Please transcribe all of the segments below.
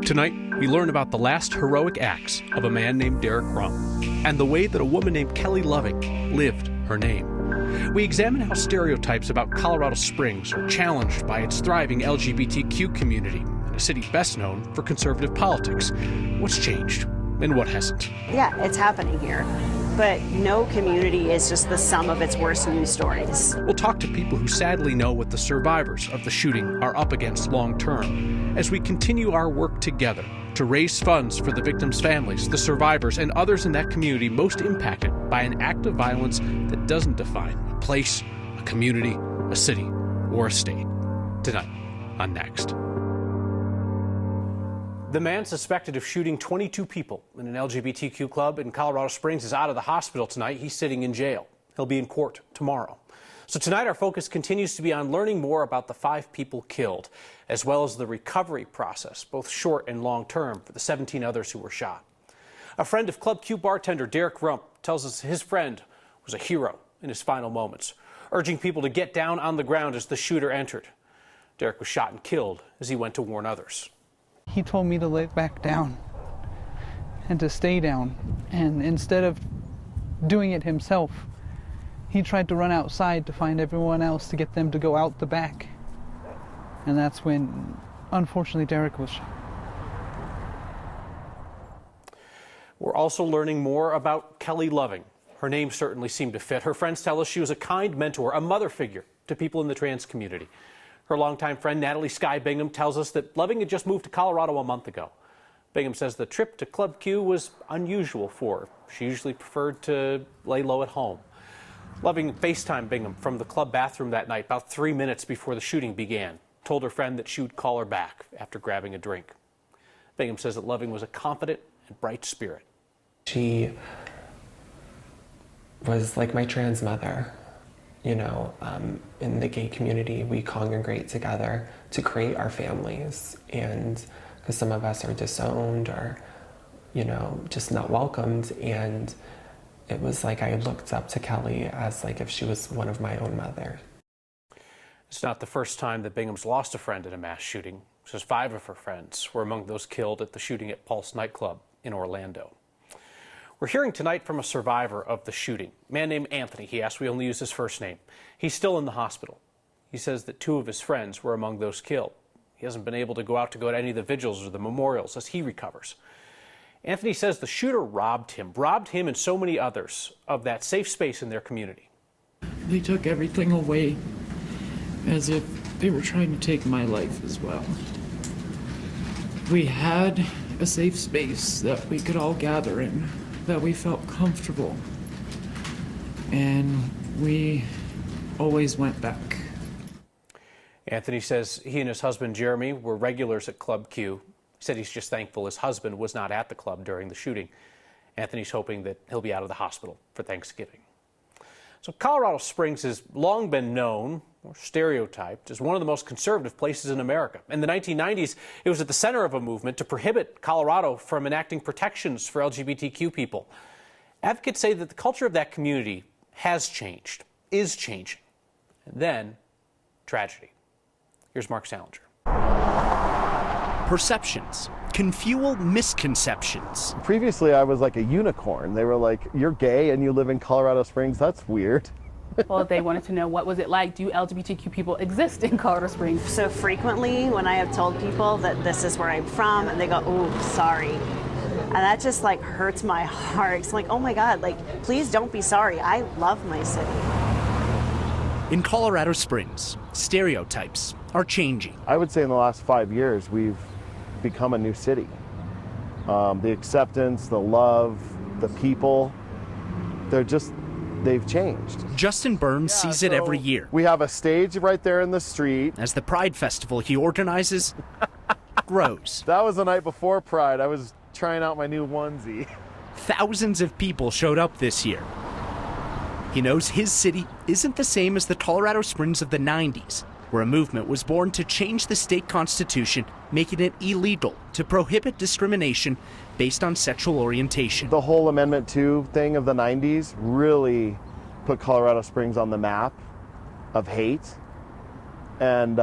Tonight, we learn about the last heroic acts of a man named Derek Rump and the way that a woman named Kelly Loving lived her name. We examine how stereotypes about Colorado Springs are challenged by its thriving LGBTQ community in a city best known for conservative politics. What's changed and what hasn't? Yeah, it's happening here. But no community is just the sum of its worst news stories. We'll talk to people who sadly know what the survivors of the shooting are up against long term as we continue our work together to raise funds for the victims' families, the survivors, and others in that community most impacted by an act of violence that doesn't define a place, a community, a city, or a state. Tonight on Next. The man suspected of shooting 22 people in an LGBTQ club in Colorado Springs is out of the hospital tonight. He's sitting in jail. He'll be in court tomorrow. So tonight our focus continues to be on learning more about the 5 people killed, as well as the recovery process, both short and long term, for the 17 others who were shot. A friend of Club Q bartender Derek Rump tells us his friend was a hero in his final moments, urging people to get down on the ground as the shooter entered. Derek was shot and killed as he went to warn others. He told me to lay back down and to stay down. And instead of doing it himself, he tried to run outside to find everyone else to get them to go out the back. And that's when, unfortunately, Derek was shot. We're also learning more about Kelly Loving. Her name certainly seemed to fit. Her friends tell us she was a kind mentor, a mother figure to people in the trans community. Her longtime friend, Natalie Sky Bingham, tells us that Loving had just moved to Colorado a month ago. Bingham says the trip to Club Q was unusual for her. She usually preferred to lay low at home. Loving FaceTimed Bingham from the club bathroom that night about 3 minutes before the shooting began, told her friend that she would call her back after grabbing a drink. Bingham says that Loving was a confident and bright spirit. She was like my trans mother. You know, in the gay community, we congregate together to create our families. And because some of us are disowned or, you know, just not welcomed. And it was like I looked up to Kelly as like if she was one of my own mother. It's not the first time that Bingham's lost a friend in a mass shooting. She says 5 of her friends were among those killed at the shooting at Pulse nightclub in Orlando. We're hearing tonight from a survivor of the shooting, a man named Anthony. He asked we only use his first name. He's still in the hospital. He says that 2 of his friends were among those killed. He hasn't been able to go to any of the vigils or the memorials as he recovers. Anthony says the shooter robbed him and so many others of that safe space in their community. They took everything away as if they were trying to take my life as well. We had a safe space that we could all gather in, that we felt comfortable, and we always went back. Anthony says he and his husband Jeremy were regulars at Club Q. He said he's just thankful his husband was not at the club during the shooting. Anthony's hoping that he'll be out of the hospital for Thanksgiving. So Colorado Springs has long been known or stereotyped as one of the most conservative places in America. In the 1990s, it was at the center of a movement to prohibit Colorado from enacting protections for LGBTQ people. Advocates say that the culture of that community has changed, is changing. And then, tragedy. Here's Mark Salinger. Perceptions can fuel misconceptions. Previously, I was like a unicorn. They were like, you're gay and you live in Colorado Springs? That's weird. Well, they wanted to know, what was it like? Do LGBTQ people exist in Colorado Springs? So frequently when I have told people that this is where I'm from, and they go, "Ooh, sorry." And that just like hurts my heart. It's like, oh my God, like, please don't be sorry. I love my city. In Colorado Springs, stereotypes are changing. I would say in the last 5 years, we've become a new city. The acceptance, the love, the people, they've changed. Justin Burns sees it every year. We have a stage right there in the street. As the Pride Festival he organizes grows. That was the night before Pride. I was trying out my new onesie. Thousands of people showed up this year. He knows his city isn't the same as the Colorado Springs of the 90s, where a movement was born to change the state constitution, making it illegal to prohibit discrimination based on sexual orientation. The whole Amendment 2 thing of the 90s really put Colorado Springs on the map of hate. And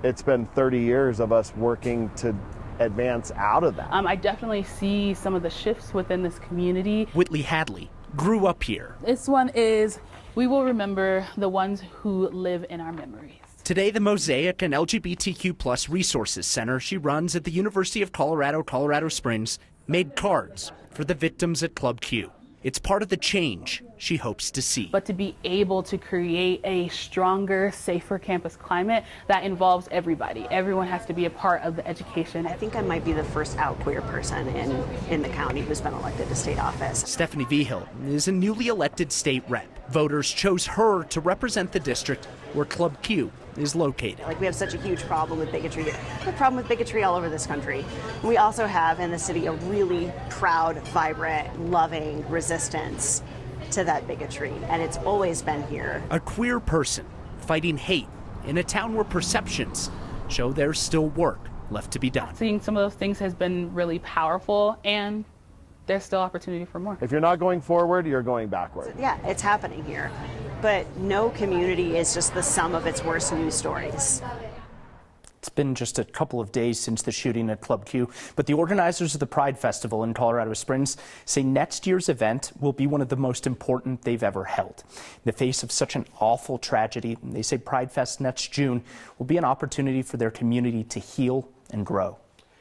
it's been 30 years of us working to advance out of that. I definitely see some of the shifts within this community. Whitley Hadley grew up here. This one is, we will remember the ones who live in our memories. Today, the Mosaic and LGBTQ plus resources center she runs at the University of Colorado, Colorado Springs made cards for the victims at Club Q. It's part of the change she hopes to see. But to be able to create a stronger, safer campus climate that involves everybody. Everyone has to be a part of the education. I think I might be the first out queer person in the county who's been elected to state office. Stephanie Vigil is a newly elected state rep. Voters chose her to represent the district where Club Q is located. Like, we have such a huge problem with bigotry. We have a problem with bigotry all over this country. We also have in the city a really proud, vibrant, loving resistance to that bigotry, and it's always been here. A queer person fighting hate in a town where perceptions show there's still work left to be done. Seeing some of those things has been really powerful, and there's still opportunity for more. If you're not going forward, you're going backward. Yeah, it's happening here. But no community is just the sum of its worst news stories. It's been just a couple of days since the shooting at Club Q, but the organizers of the Pride Festival in Colorado Springs say next year's event will be one of the most important they've ever held. In the face of such an awful tragedy, they say Pride Fest next June will be an opportunity for their community to heal and grow.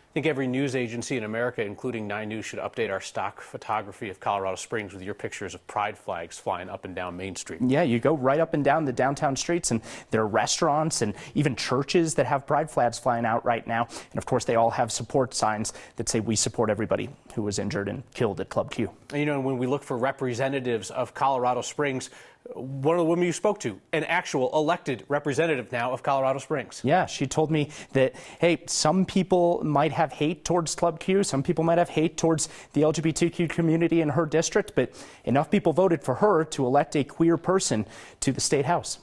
I think every news agency in America, including 9 News, should update our stock photography of Colorado Springs with your pictures of pride flags flying up and down Main Street. Yeah, you go right up and down the downtown streets, and there are restaurants and even churches that have pride flags flying out right now. And of course, they all have support signs that say we support everybody who was injured and killed at Club Q. And you know, when we look for representatives of Colorado Springs, one of the women you spoke to, an actual elected representative now of Colorado Springs. Yeah, she told me that, hey, some people might have hate towards Club Q, some people might have hate towards the LGBTQ community in her district, but enough people voted for her to elect a queer person to the state house.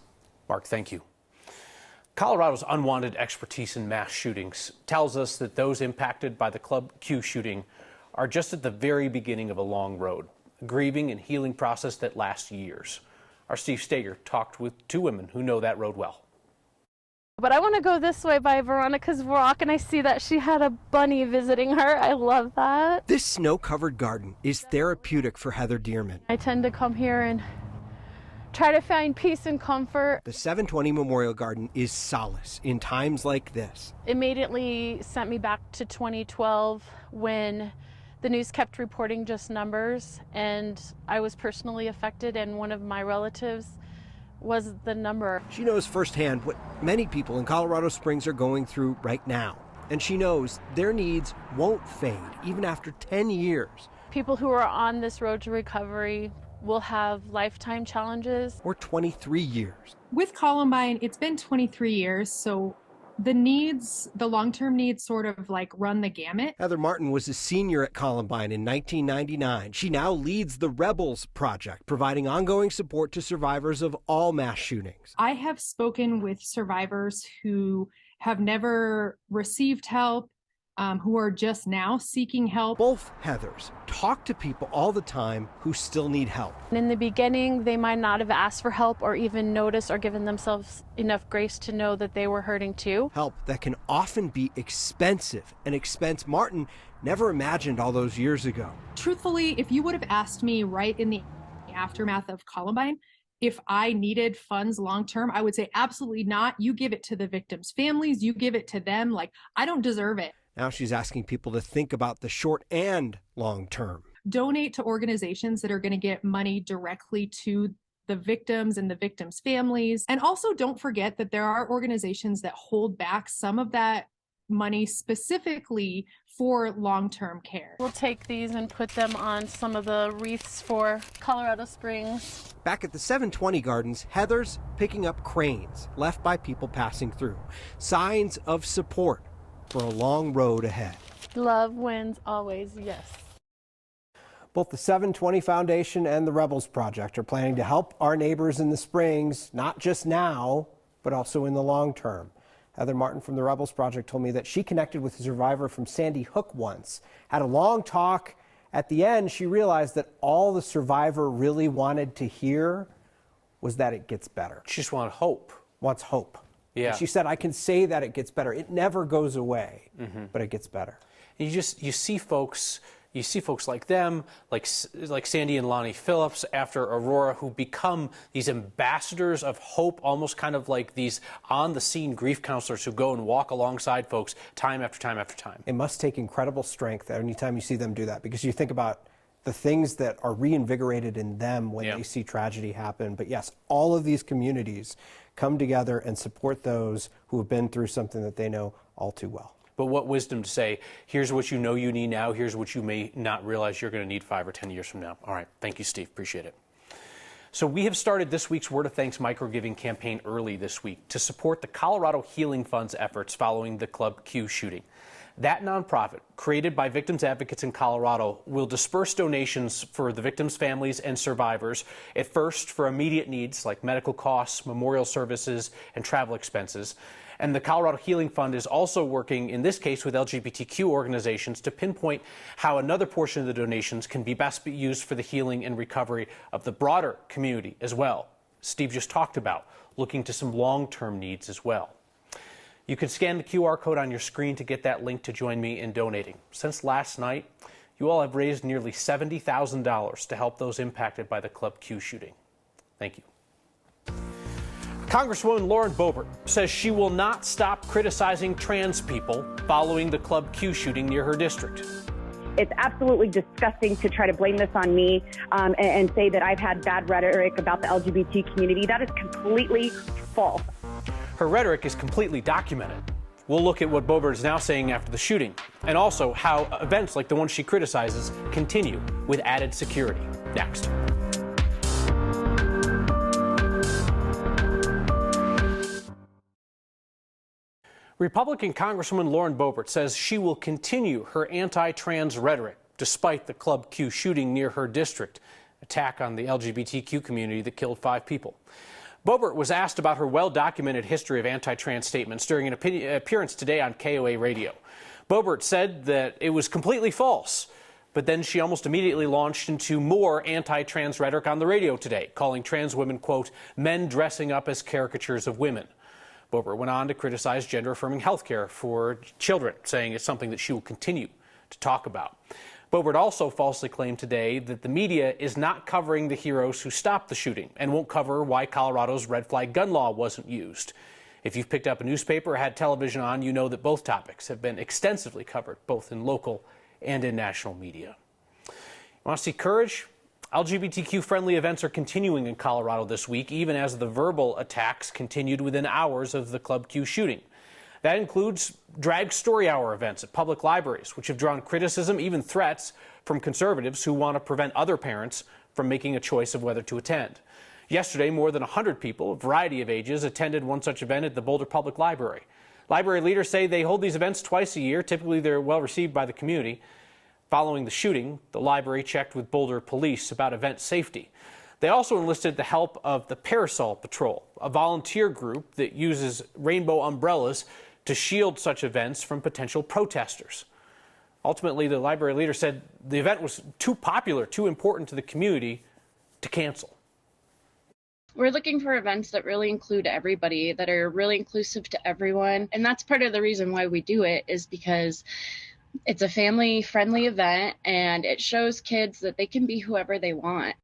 Mark, thank you. Colorado's unwanted expertise in mass shootings tells us that those impacted by the Club Q shooting are just at the very beginning of a long road, a grieving and healing process that lasts years. Our Steve Steger talked with 2 women who know that road well. But I want to go this way by Veronica's rock, and I see that she had a bunny visiting her. I love that. This snow-covered garden is therapeutic for Heather Dearman. I tend to come here and try to find peace and comfort. The 720 Memorial Garden is solace in times like this. Immediately sent me back to 2012 when the news kept reporting just numbers, and I was personally affected, and one of my relatives was the number. She knows firsthand what many people in Colorado Springs are going through right now, and she knows their needs won't fade even after 10 years. People who are on this road to recovery will have lifetime challenges. Or 23 years. With Columbine, it's been 23 years, so the needs, the long-term needs sort of like run the gamut. Heather Martin was a senior at Columbine in 1999. She now leads the Rebels Project, providing ongoing support to survivors of all mass shootings. I have spoken with survivors who have never received help, who are just now seeking help. Both Heathers talk to people all the time who still need help. In the beginning, they might not have asked for help or even noticed or given themselves enough grace to know that they were hurting too. Help that can often be expensive, an expense Martin never imagined all those years ago. Truthfully, if you would have asked me right in the aftermath of Columbine, if I needed funds long-term, I would say absolutely not. You give it to the victims' families, you give it to them. Like, I don't deserve it. Now she's asking people to think about the short and long term. Donate to organizations that are going to get money directly to the victims and the victims' families. And also don't forget that there are organizations that hold back some of that money specifically for long-term care. We'll take these and put them on some of the wreaths for Colorado Springs. Back at the 720 Gardens, Heather's picking up cranes left by people passing through. Signs of support for a long road ahead. Love wins always, yes. Both the 720 Foundation and the Rebels Project are planning to help our neighbors in the Springs, not just now, but also in the long term. Heather Martin from the Rebels Project told me that she connected with a survivor from Sandy Hook once, had a long talk. At the end, she realized that all the survivor really wanted to hear was that it gets better. She just wanted hope. Wants hope. Yeah. And she said, I can say that it gets better. It never goes away, but it gets better. And you see folks like them, like Sandy and Lonnie Phillips after Aurora, who become these ambassadors of hope, almost kind of like these on-the-scene grief counselors who go and walk alongside folks time after time after time. It must take incredible strength anytime you see them do that, because you think about the things that are reinvigorated in them when they see tragedy happen. But yes, all of these communities come together and support those who have been through something that they know all too well. But what wisdom to say, here's what you know you need now, here's what you may not realize you're going to need 5 or 10 years from now. All right, thank you, Steve, appreciate it. So we have started this week's Word of Thanks microgiving campaign early this week to support the Colorado Healing Fund's efforts following the Club Q shooting. That nonprofit, created by victims advocates in Colorado, will disperse donations for the victims' families and survivors, at first for immediate needs like medical costs, memorial services, and travel expenses. And the Colorado Healing Fund is also working, in this case, with LGBTQ organizations to pinpoint how another portion of the donations can be best used for the healing and recovery of the broader community as well. Steve just talked about looking to some long-term needs as well. You can scan the QR code on your screen to get that link to join me in donating. Since last night, you all have raised nearly $70,000 to help those impacted by the Club Q shooting. Thank you. Congresswoman Lauren Boebert says she will not stop criticizing trans people following the Club Q shooting near her district. It's absolutely disgusting to try to blame this on me and say that I've had bad rhetoric about the LGBT community. That is completely false. Her rhetoric is completely documented. We'll look at what Boebert is now saying after the shooting, and also how events like the one she criticizes continue with added security. Next. Republican Congresswoman Lauren Boebert says she will continue her anti-trans rhetoric despite the Club Q shooting near her district, attack on the LGBTQ community that killed 5 people. Boebert was asked about her well-documented history of anti-trans statements during an appearance today on KOA radio. Boebert said that it was completely false, but then she almost immediately launched into more anti-trans rhetoric on the radio today, calling trans women, quote, men dressing up as caricatures of women. Boebert went on to criticize gender-affirming health care for children, saying it's something that she will continue to talk about. Boebert also falsely claimed today that the media is not covering the heroes who stopped the shooting and won't cover why Colorado's red flag gun law wasn't used. If you've picked up a newspaper or had television on, you know that both topics have been extensively covered, both in local and in national media. You want to see courage? LGBTQ-friendly events are continuing in Colorado this week, even as the verbal attacks continued within hours of the Club Q shooting. That includes drag story hour events at public libraries, which have drawn criticism, even threats, from conservatives who want to prevent other parents from making a choice of whether to attend. Yesterday, more than 100 people, a variety of ages, attended one such event at the Boulder Public Library. Library leaders say they hold these events twice a year. Typically, they're well received by the community. Following the shooting, the library checked with Boulder police about event safety. They also enlisted the help of the Parasol Patrol, a volunteer group that uses rainbow umbrellas to shield such events from potential protesters. Ultimately, the library leader said the event was too popular, too important to the community to cancel. We're looking for events that really include everybody, that are really inclusive to everyone. And that's part of the reason why we do it, is because it's a family-friendly event and it shows kids that they can be whoever they want.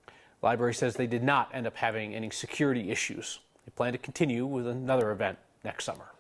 The library says they did not end up having any security issues. They plan to continue with another event next summer.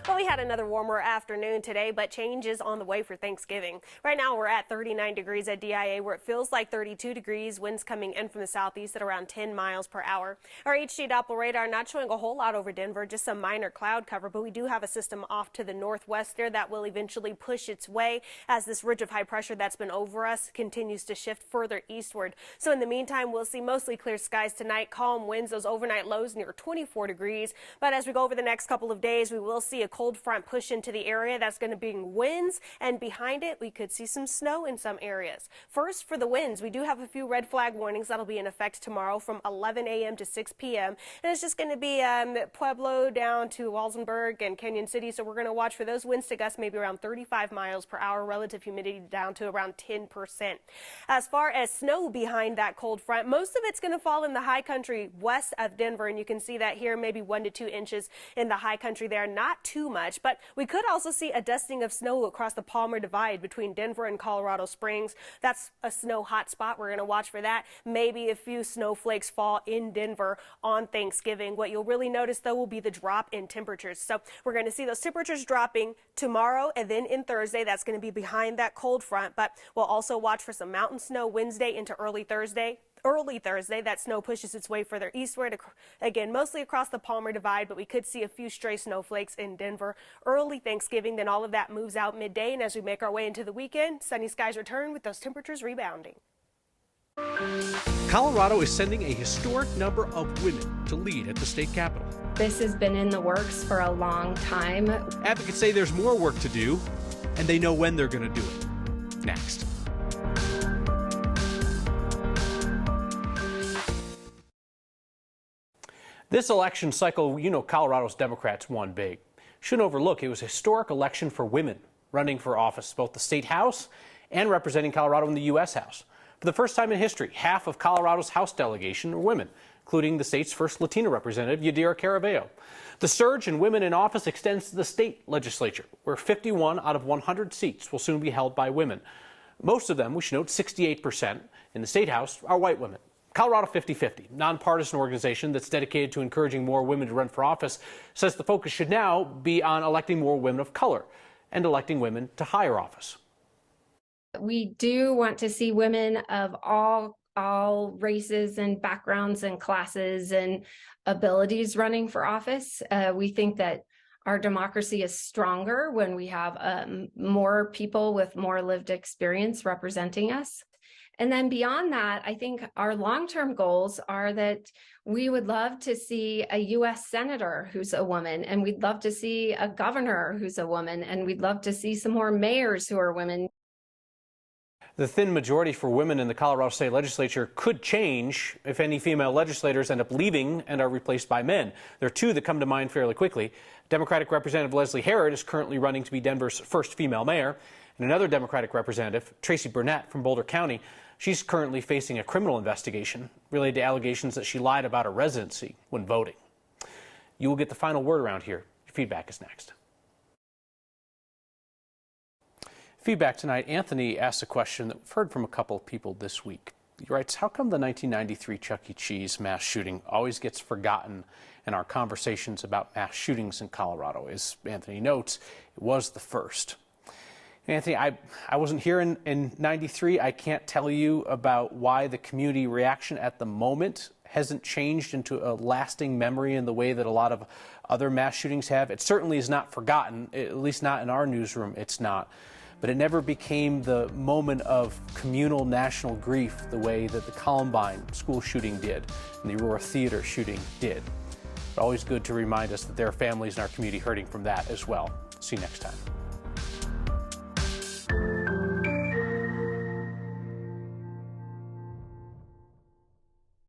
Well, we had another warmer afternoon today, but change is on the way for Thanksgiving. Right now, we're at 39 degrees at DIA, where it feels like 32 degrees. Winds coming in from the southeast at around 10 miles per hour. Our HD Doppler radar not showing a whole lot over Denver, just some minor cloud cover, but we do have a system off to the northwest there that will eventually push its way as this ridge of high pressure that's been over us continues to shift further eastward. So in the meantime, we'll see mostly clear skies tonight, calm winds, those overnight lows near 24 degrees. But as we go over the next couple of days, we will see a cold front front push into the area. That's going to bring winds, and behind it, we could see some snow in some areas. First, for the winds, we do have a few red flag warnings that'll be in effect tomorrow from 11 a.m. to 6 p.m. And it's just going to be Pueblo down to Walsenburg and Canyon City. So we're going to watch for those winds to gust maybe around 35 miles per hour, relative humidity down to around 10%. As far as snow behind that cold front, most of it's going to fall in the high country west of Denver, and you can see that here, maybe 1 to 2 inches in the high country there. Not too much, but we could also see a dusting of snow across the Palmer Divide between Denver and Colorado Springs. That's a snow hot spot. We're going to watch for that. Maybe a few snowflakes fall in Denver on Thanksgiving. What you'll really notice, though, will be the drop in temperatures. So we're going to see those temperatures dropping tomorrow and then in Thursday. That's going to be behind that cold front, but we'll also watch for some mountain snow Wednesday into early Thursday. That snow pushes its way further eastward, again, mostly across the Palmer Divide, but we could see a few stray snowflakes in Denver early Thanksgiving. Then all of that moves out midday, and as we make our way into the weekend, sunny skies return with those temperatures rebounding. Colorado is sending a historic number of women to lead at the state capitol. This has been in the works for a long time. Advocates say there's more work to do, and they know when they're going to do it. Next. This election cycle, Colorado's Democrats won big. Shouldn't overlook, it was a historic election for women running for office, both the state house and representing Colorado in the U.S. House. For the first time in history, half of Colorado's House delegation are women, including the state's first Latina representative, Yadira Caraballo. The surge in women in office extends to the state legislature, where 51 out of 100 seats will soon be held by women. Most of them, we should note, 68% in the state house, are white women. Colorado 50/50, nonpartisan organization that's dedicated to encouraging more women to run for office, says the focus should now be on electing more women of color and electing women to higher office. We do want to see women of all races and backgrounds and classes and abilities running for office. We think that our democracy is stronger when we have more people with more lived experience representing us. And then beyond that, I think our long-term goals are that we would love to see a U.S. senator who's a woman, and we'd love to see a governor who's a woman, and we'd love to see some more mayors who are women. The thin majority for women in the Colorado State Legislature could change if any female legislators end up leaving and are replaced by men. There are two that come to mind fairly quickly. Democratic Representative Leslie Herod is currently running to be Denver's first female mayor, and another Democratic representative, Tracy Burnett from Boulder County, she's currently facing a criminal investigation related to allegations that she lied about her residency when voting. You will get the final word around here. Your feedback is next. Feedback tonight, Anthony asks a question that we've heard from a couple of people this week. He writes, how come the 1993 Chuck E. Cheese mass shooting always gets forgotten in our conversations about mass shootings in Colorado? As Anthony notes, it was the first. Anthony, I wasn't here in 93. I can't tell you about why the community reaction at the moment hasn't changed into a lasting memory in the way that a lot of other mass shootings have. It certainly is not forgotten, at least not in our newsroom, it's not. But it never became the moment of communal national grief the way that the Columbine school shooting did and the Aurora Theater shooting did. But always good to remind us that there are families in our community hurting from that as well. See you next time.